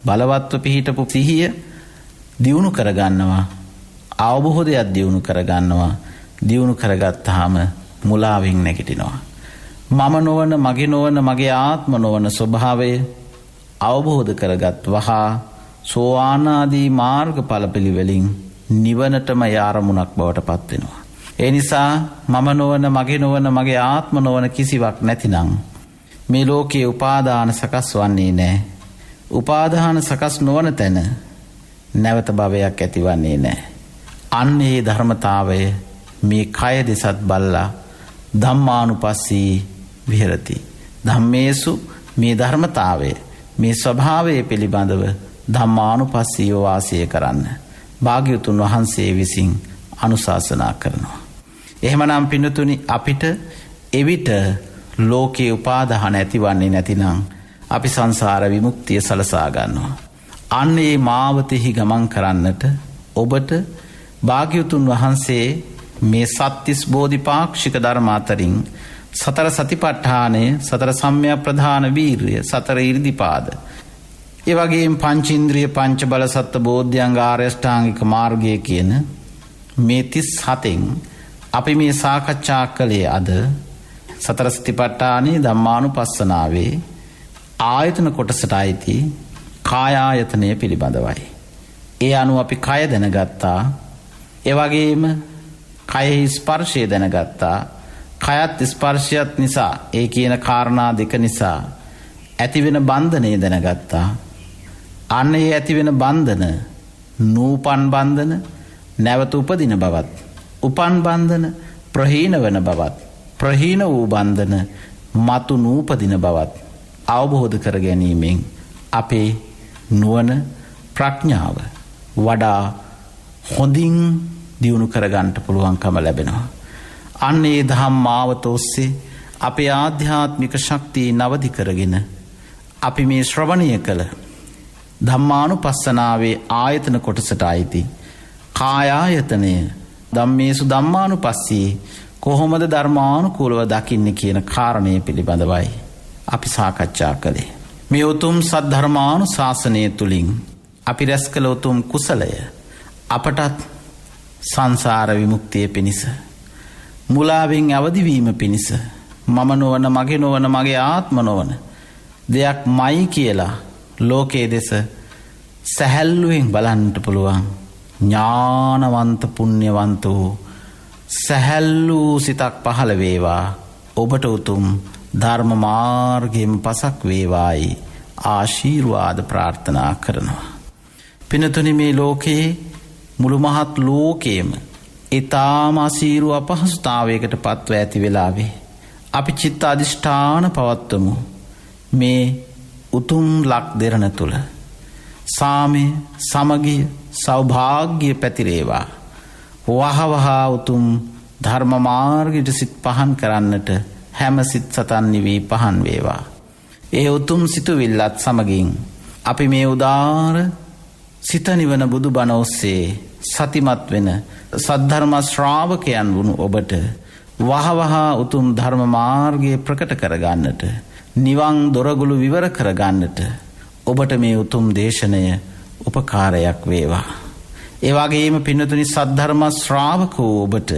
බලවත්ව පිහිටපු සිහිය දියුණු කරගන්නවා. අවබෝධයක් දියුණු කරගන්නවා. දියුණු කරගත්තාම මුලාවෙන් නැගිටිනවා. මම නොවන, මගේ නොවන, මගේ ආත්ම නොවන ස්වභාවය අවබෝධ කරගත් වහා සෝවාන් ආදී මාර්ගඵල පිළිවෙලින් නිවනටම යාරමුණක් බවට පත් වෙනවා. ඒ නිසා මම නොවන, මගේ නොවන, මගේ ආත්ම නොවන කිසිවක් නැතිනම් මේ ලෝකයේ උපාදාන සකස් වන්නේ නැහැ. උපාදාන සකස් නොවන තැන නැවත භවයක් ඇතිවන්නේ නැහැ. අන්න ඒ ධර්මතාවය මේ කය දෙසත් බල්ලා ධම්මානුපස්සී විහෙරති. ධම්මේසු මේ ධර්මතාවය මේ ස්වභාවය පිළිබඳව ධම්මානුපස්සීව වාසය කරන්න භාග්‍යවතුන් වහන්සේ විසින් අනුශාසනා කරනවා. එහෙමනම් පින්තුනි අපිට එවිට ලෝකේ උපාදාන ඇතිවන්නේ නැතිනම් අපි සංසාර විමුක්තිය සලසා ගන්නවා. අන්න ඒ මාවතෙහි ගමන් කරන්නට ඔබට භාග්‍යවතුන් වහන්සේ මේ සත්තිස් බෝධිපාක්ෂික ධර්ම අතරින් සතර සතිපට්ඨානය, සතර සම්‍යක් ප්‍රධාන වීර්ය, සතර ඉරිදිපාද, ඒ වගේම පංචේන්ද්‍රිය පංච බල සත්ත්ව බෝධ්‍යංග ආර්ය අෂ්ටාංගික මාර්ගය කියන මේ 37න් අපි මේ සාකච්ඡා කළේ අද සතර සතිපට්ඨානයේ ධම්මානුපස්සනාවේ ආයතන කොටසට අයිති කාය ආයතනය පිළිබඳවයි. ඒ අනුව අපි කය දැනගත්තා. ඒ වගේම කයෙහි ස්පර්ශය දැනගත්තා. කයත් ස්පර්ශයත් නිසා, ඒ කියන කාරණා දෙක නිසා ඇතිවෙන බන්ධනය දැනගත්තා. අන්න ඒ ඇතිවෙන බන්ධන නූපන් බන්ධන, නැවත උපදින බවත්, උපන් බන්ධන ප්‍රහීන වන බවත්, ප්‍රහීන වූ බන්ධන මතු නූපදින බවත් අවබෝධ කර ගැනීමෙන් අපේ නුවණ ප්‍රඥාව වඩා හොඳින් දියුණු කරගන්නට පුළුවන්කම ලැබෙනවා. අන්න ඒ ධම්මාවත ඔස්සේ අපේ ආධ්‍යාත්මික ශක්තිය නවදි කරගෙන අපි මේ ශ්‍රවණය කළ ධම්මානුපස්සනාවේ ආයතන කොටසට අයිති කාය ආයතනය ධම්මේසු ධම්මානුපස්සී කොහොමද ධර්මානුකූලව දකින්නේ කියන කාරණය පිළිබඳවයි අපි සාකච්ඡා කළේ. මේ උතුම් සද්ධර්මානුශාසනය තුලින් අපි රැස් කළ උතුම් කුසලය අපටත් සංසාර විමුක්තිය පිණිස, මුලාවෙන් අවදිවීම පිණිස, මම නොවන, මගේ නොවන, මගේ ආත්ම නොවන දෙයක් මයි කියලා ලෝකයේ දෙස සැහැල්ලුවෙන් බලන්නට පුළුවන් ඥානවන්ත පුණ්‍යවන්ත වූ සැහැල්ලු සිතක් පහළ වේවා. ඔබට උතුම් ධර්ම මාර්ගයෙන් පසක් වේවායි ආශිර්වාද ප්‍රාර්ථනා කරනවා. පිනතුනි, මේ ලෝකයේ මුළු මහත් ලෝකයේම ඊ타ම අසීරු අපහසුතාවයකට පත්ව ඇති වෙලාවේ අපි චිත්ත අධිෂ්ඨාන පවත්වමු. මේ උතුම් ලක් දෙරණ තුල සාමය, සමගිය, සෞභාග්‍ය පැතිරේවා. වහවහ උතුම් ධර්ම මාර්ගයට සිත් පහන් කරන්නට හැම සිත් සතන් නිවි පහන් වේවා. ඒ උතුම් සිතුවිල්ලත් සමගින් අපි මේ උදාර සිත නිවන බුදු බණ ඔස්සේ සතිමත් වෙන සද්ධර්ම ශ්‍රාවකයන් වුණු ඔබට වහවහ උතුම් ධර්ම මාර්ගය ප්‍රකට කරගන්නට, නිවන් දොරගුළු විවර කරගන්නට ඔබට මේ උතුම් දේශනය උපකාරයක් වේවා. ඒ වගේම පින්නතුනි, සද්ධර්ම ශ්‍රාවක වූ ඔබට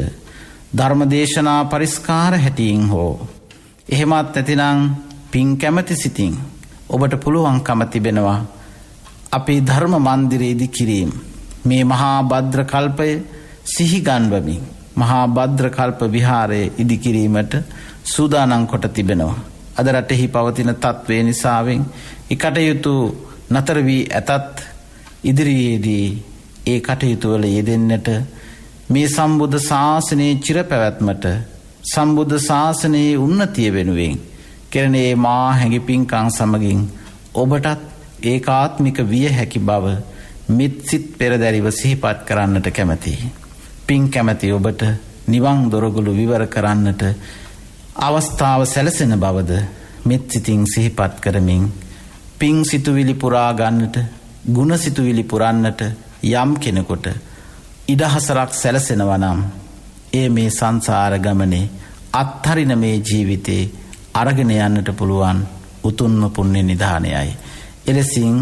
ධර්ම දේශනා පරිස්කාර හැටියෙන් හෝ එහෙමත් නැතිනම් පින් කැමැති සිතින් ඔබට පුළුවන්කම තිබෙනවා අපේ ධර්ම මන්දිරය ඉදිකිරීම, මේ මහා භද්‍ර කල්පය සිහි ගන්වමින් මහා භද්‍ර කල්ප විහාරය ඉදිකිරීමට සූදානම් කොට තිබෙනවා. අද රටෙහි පවතින තත්ත්වය නිසාවෙන් කටයුතු නතර වී ඇතත් ඉදිරියේදී ඒ කටයුතු වල යෙදෙන්නට, මේ සම්බුද්ධ ශාසනයේ චිරපැවැත්මට, සම්බුද්ධ ශාසනයේ උන්නතිය වෙනුවෙන් කෙරෙනේ මා හැඟි පින්කම් සමගින් ඔබටත් ඒකාත්මික විය හැකි බව මෙත් සිත් පෙරදැරිව සිහිපත් කරන්නට කැමැතියි. පින් කැමැති ඔබට නිවන් දොරගුළු විවර කරන්නට අවස්ථාව සැලසෙන බවද මෙත් සිතින් සිහිපත් කරමින් පින් සිතුවිලි පුරා ගන්නට, ගුණ සිතුවිලි පුරන්නට යම් කෙනෙකුට ඉඩහසරක් සැලසෙනවා නම් ඒ මේ සංසාර ගමනේ අත්හරින මේ ජීවිතේ අරගෙන යන්නට පුළුවන් උතුම්ම පුණ්‍ය නිධානයයි. එලෙසින්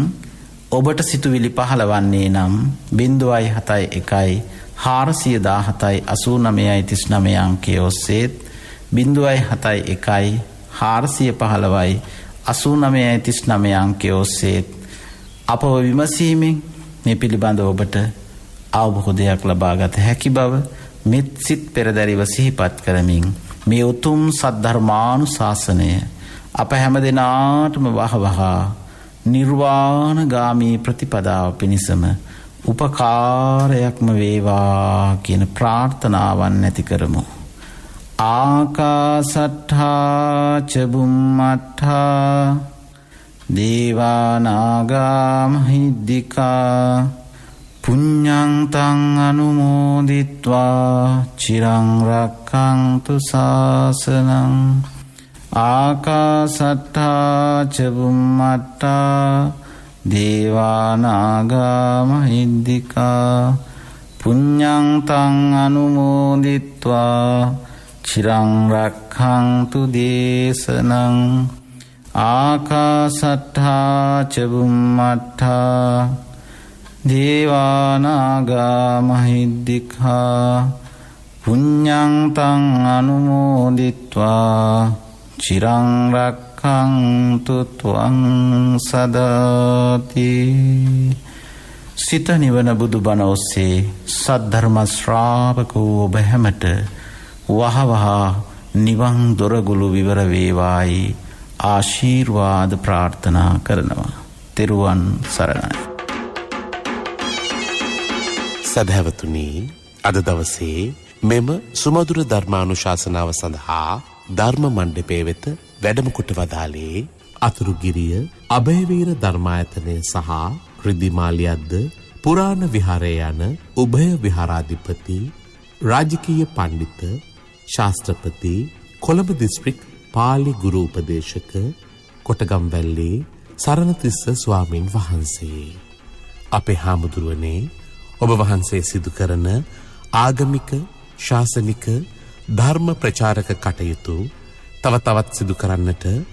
ඔබට සිතුවිලි පහළවන්නේ නම් 071 417 8939 අංකයේ ඔස්සේත් 071 415 8939 අංකයේ ඔස්සේත් අපව විමසීමෙන් මේ පිළිබඳව ඔබට අවබෝධයක් ලබාගත හැකි බව මෙත් සිත් පෙරදැරිව සිහිපත් කරමින් මේ උතුම් සද්ධර්මානුශාසනය අප හැම දිනාටම වහවහ නිර්වාණගාමී ප්‍රතිපදාව පිණිසම උපකාරයක්ම වේවා කියන ප්‍රාර්ථනාවන් ඇති කරමු. ආකාසට්ඨා ච බුම්මට්ඨා දේවා නාග මහිද්దికා පුඤ්ඤං තං අනුමෝදිත්වා චිරං රක්ඛන්තු ශාසනං. ආකාසට්ඨා ච බුම්මට්ඨා දේවා නාග මහිද්దికා පුඤ්ඤං තං අනුමෝදිත්වා චිරං රක්ඛන්තු දේශනං ආකාසට්ඨා ච බුම්මට්ඨා දේවානාගා මහිද්దికා පුඤ්ඤං තං අනුමෝදිත්වා චිරං රක්ඛන්තු ත්වං සදාති. සිත නිවන බුදුබණ ඔස්සේ සද්ධර්ම ශ්‍රාවකෝ ඔබ හැමට වහවහ නිවන් දොරගුළු විවර වේවායි ආශිර්වාද ප්‍රාර්ථනා කරනවා. තෙරුවන් සරණයි. සදහැවතුනි, අද දවසේ මෙම සුමధుර ධර්මානුශාසනාව සඳහා ධර්ම මණ්ඩපයේ වෙත වැඩම කොට වදාළේ අතුරුගිරිය අභයවීර ධර්මායතනය සහ රිදිමාලියද්ද පුරාණ විහාරය යන උභය විහාරාධිපති රාජකීය පණ්ඩිත ශාස්ත්‍රපති කොළඹ දිස්ත්‍රික් පාලි ගුරු උපදේශක කොටගම්වැල්ලේ සරණතිස්ස ස්වාමින් වහන්සේ. අපේ හාමුදුරුවනේ, ඔබ වහන්සේ සිදු කරන ආගමික ශාසනික ධර්ම ප්‍රචාරක කටයුතු තව තවත් සිදු කරන්නට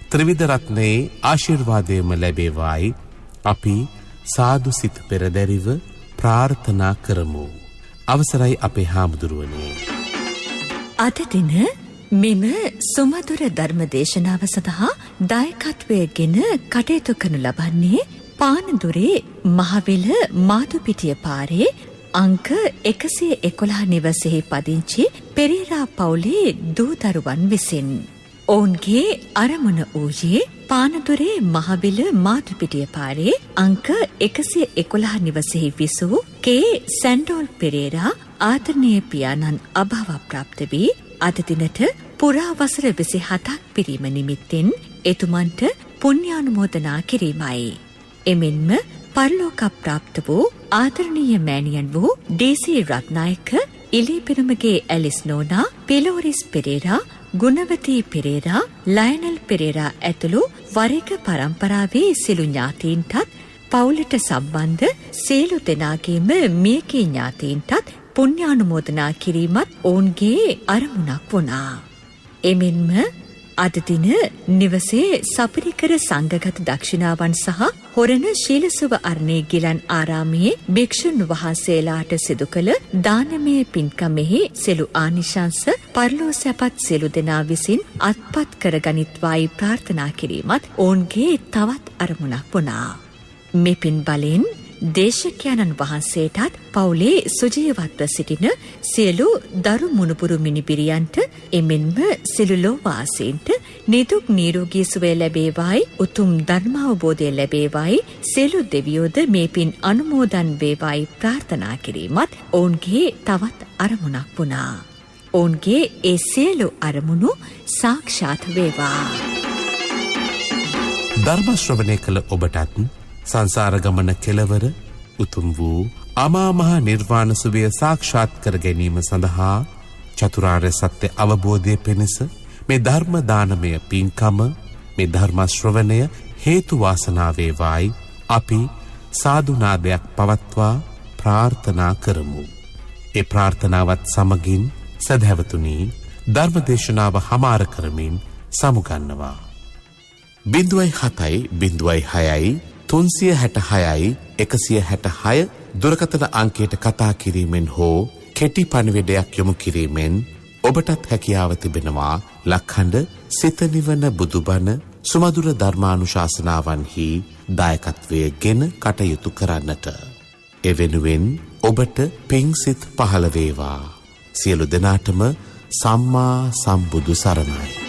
ත්‍රිවිධ රත්නයේ ආශිර්වාදයම ලැබේවායි අපි සාදු සිත පෙරදැරිව ප්‍රාර්ථනා කරමු. අවසරයි අපේ හාමුදුරුවනේ. අද දින මෙම සුමధుර ධර්ම දේශනාව සඳහා දායකත්වයෙන් කටයුතු කරනු ලබන්නේ පානදුරේ මහවිල මාතුපිටිය පාරේ අංක 111 නිවසෙහි පදිංචි පෙරේරා පවුලේ දූ දරුවන් විසින්. ඔවුන්ගේ අරමුණ වූයේ පානදුරේ මහවිල මාතුපිටිය පාරේ අංක 111 නිවසෙහි විසූ කේ සැන්ඩෝල් පෙරේරා ආදරණීය පියාණන් අභාව ප්‍රාප්ත වී අද දිනට පුරා වසර 27ක් පිරීම නිමිත්තෙන් එතුමන්ට පුණ්‍යානුමෝදනා කිරීමයි. එමෙන්ම පරලෝක ප්‍රාප්ත වූ ආදරණීය මෑණියන් වූ ඩී.සී. රත්නායක, ඉලීපිරුමගේ ඇලිස් නෝනා, පිලෝරිස් පෙරේරා, ගුණවතී පෙරේරා, ලයනල් පෙරේරා ඇතුළු වරෙක පරම්පරාවේ සිළු ඥාතීන්ටත් පවුලට සම්බන්ධ සියලු දෙනාගේම මියගිය ඥාතීන්ටත් පුණ්‍යානුමෝදනා කිරීමත් ඔවුන්ගේ අරමුණක් වුණා. එමෙන්ම අද දින නිවසේ සපිරිකර සංඝගත දක්ෂිනාවන් සහ හොරණ ශීලසුව අරණේ ගිලන් ආරාමයේ භික්ෂුන් වහන්සේලාට සිදු කළ දානමය පින්කමෙහි සිළු ආනිශංස පරලෝසැපත් සිළු දෙනා විසින් අත්පත් කරගනිත්වායි ප්‍රාර්ථනා කිරීමත් ඔවුන්ගේ තවත් අරමුණක් වුණා. මේ පින් බලෙන් දේශකයන්න් වහන්සේටත් පවුලේ සුජීවත්ව සිටින සියලු දරු මුණුපුරු මිනිපිරියන්ට එමෙන්ම සියලු ලෝවාසීන්ට නිදුක් නිරෝගී සුවය ලැබේවායි උතුම් ධර්මාවබෝධය ලැබේවායි සියලු දෙවියෝද මේ පින් අනුමෝදන් වේවායි ප්‍රාර්ථනා කිරීමත් ඔවුන්ගේ තවත් අරමුණක් වුණා. ඔවුන්ගේ ඒ සියලු අරමුණු සාක්ෂාත් වේවා. ධර්ම ශ්‍රවණය කළ ඔබටත් සංසාර ගමන කෙලවර උතුම් වූ අමා මහ නිර්වාණ සුවය සාක්ෂාත් කර ගැනීම සඳහා චතුරාර්ය සත්‍ය අවබෝධය පිණිස මේ ධර්ම දානමය පින්කම, මේ ධර්ම ශ්‍රවණය හේතු වාසනා වේවායි අපි සාදුනාදයක් පවත්වා ප්‍රාර්ථනා කරමු. ඒ ප්‍රාර්ථනාවත් සමගින් සදහැවතුනි, ධර්ම දේශනාව හමාර කරමින් සමුගන්නවා. 0706 366 166 දුරකථන අංකයට කතා කිරීමෙන් හෝ කෙටි පණිවිඩයක් යොමු කිරීමෙන් ඔබටත් හැකියාව තිබෙනවා ලක්හඬ සිත නිවන බුදුබණ සුමధుර ධර්මානුශාසනාවන්හි දායකත්වයෙන් කටයුතු කරන්නට. එවෙනුවෙන් ඔබට පිංසිත පහළ වේවා. සියලු දෙනාටම සම්මා සම්බුදු සරණයි.